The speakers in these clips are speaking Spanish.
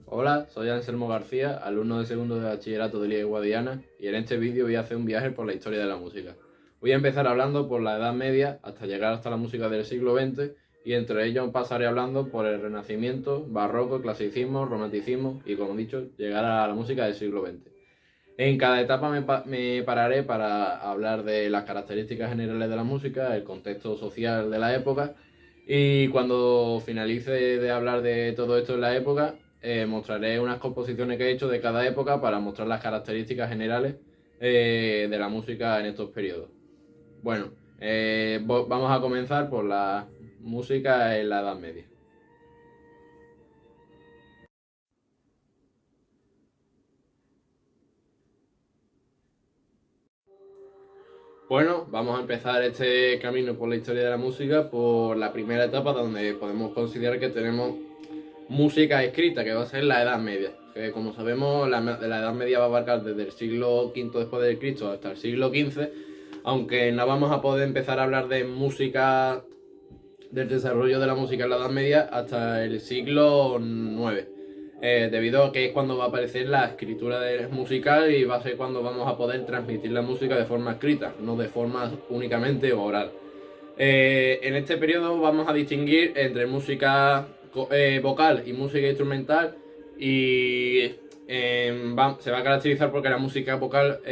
Hola, soy Anselmo García, alumno de segundo de bachillerato de Liga de Guadiana, y en este vídeo voy a hacer un viaje por la historia de la música. Voy a empezar hablando por la Edad Media hasta llegar hasta la música del siglo XX, y entre ellos pasaré hablando por el Renacimiento, Barroco, Clasicismo, Romanticismo y, como he dicho, llegar a la música del siglo XX. En cada etapa me pararé para hablar de las características generales de la música, el contexto social de la época, y cuando finalice de hablar de todo esto en la época, mostraré unas composiciones que he hecho de cada época para mostrar las características generales de la música en estos periodos. Bueno, vamos a comenzar por la música en la Edad Media. Bueno, vamos a empezar este camino por la historia de la música por la primera etapa, donde podemos considerar que tenemos música escrita, que va a ser la Edad Media. Que, como sabemos, la Edad Media va a abarcar desde el siglo V después de Cristo hasta el siglo XV, aunque no vamos a poder empezar a hablar de música, del desarrollo de la música en la Edad Media hasta el siglo IX. Debido a que es cuando va a aparecer la escritura musical, y va a ser cuando vamos a poder transmitir la música de forma escrita, no de forma únicamente oral. En este periodo vamos a distinguir entre música vocal y música instrumental, y se va a caracterizar porque la música vocal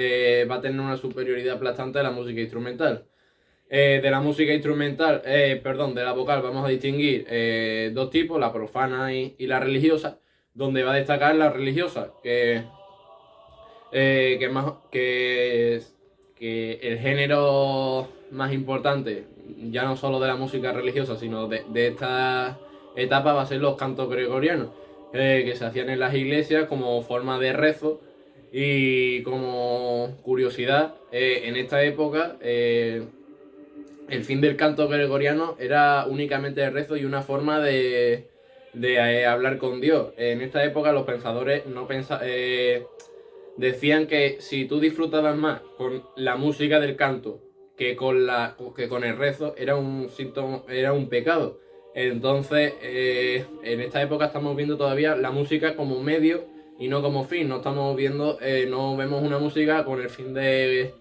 va a tener una superioridad aplastante a la música instrumental. De la música instrumental, perdón, de la vocal vamos a distinguir dos tipos, la profana y la religiosa, donde va a destacar la religiosa, que, más, que el género más importante, ya no solo de la música religiosa, sino de esta etapa, va a ser los cantos gregorianos, que se hacían en las iglesias como forma de rezo. Y como curiosidad, en esta época el fin del canto gregoriano era únicamente el rezo y una forma de hablar con Dios. En esta época los pensadores no decían que si tú disfrutabas más con la música del canto que con el rezo, era un síntoma, era un pecado. Entonces, en esta época estamos viendo todavía la música como medio y no como fin. No estamos viendo, no vemos una música con el fin de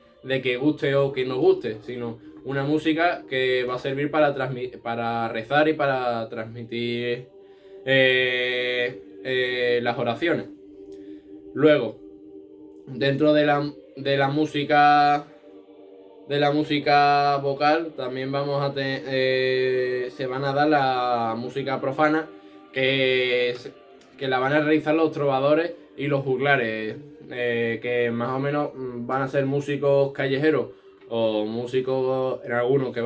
que guste o que no guste, sino una música que va a servir para rezar y para transmitir las oraciones. Luego, dentro de la música vocal también vamos a tener, se van a dar la música profana, que, que la van a realizar los trovadores y los juglares, que más o menos van a ser músicos callejeros o músicos en algunos que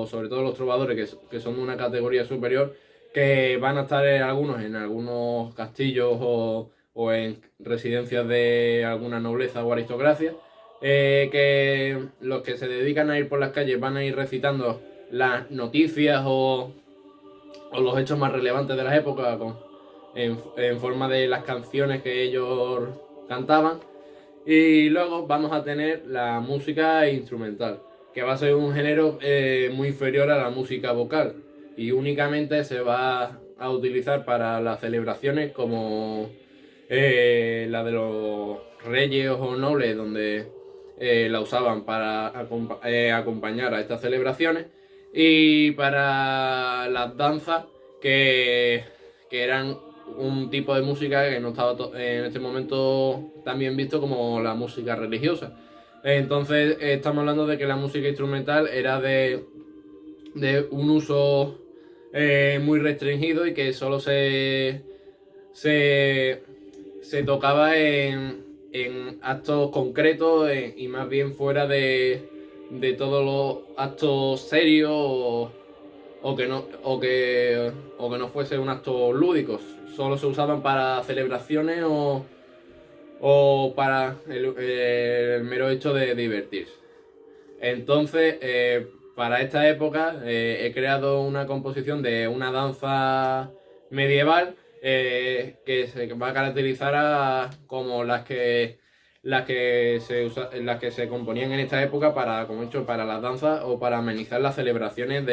sobre todo los trovadores, que son de una categoría superior, que van a estar en algunos castillos o en residencias de alguna nobleza o aristocracia, que los que se dedican a ir por las calles van a ir recitando las noticias o los hechos más relevantes de las épocas en forma de las canciones que ellos cantaban. Y luego vamos a tener la música instrumental, que va a ser un género muy inferior a la música vocal, y únicamente se va a utilizar para las celebraciones como la de los reyes o nobles, donde la usaban para acompañar a estas celebraciones, y para las danzas, que, que eran un tipo de música que no estaba en este momento también visto como la música religiosa. Entonces estamos hablando de que la música instrumental era de un uso muy restringido, y que solo se, se tocaba en actos concretos, y más bien fuera de todos los actos serios, o que no, o que no fuese un acto lúdico. Solo se usaban para celebraciones o para el mero hecho de divertirse. Entonces, para esta época he creado una composición de una danza medieval, que se va a caracterizar como las que se componían en esta época para, como he dicho, para las danzas o para amenizar las celebraciones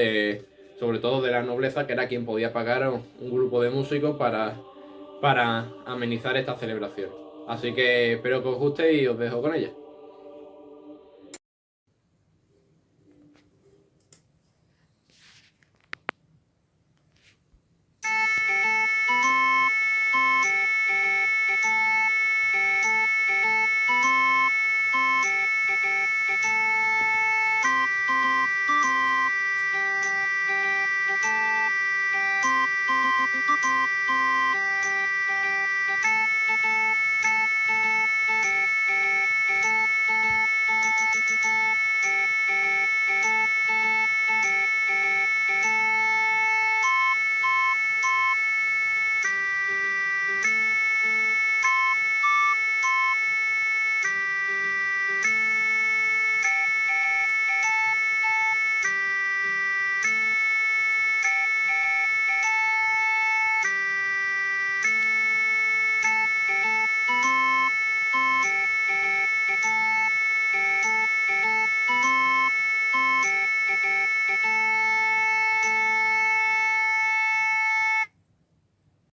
sobre todo de la nobleza, que era quien podía pagar un grupo de músicos para amenizar esta celebración. Así que espero que os guste y os dejo con ella.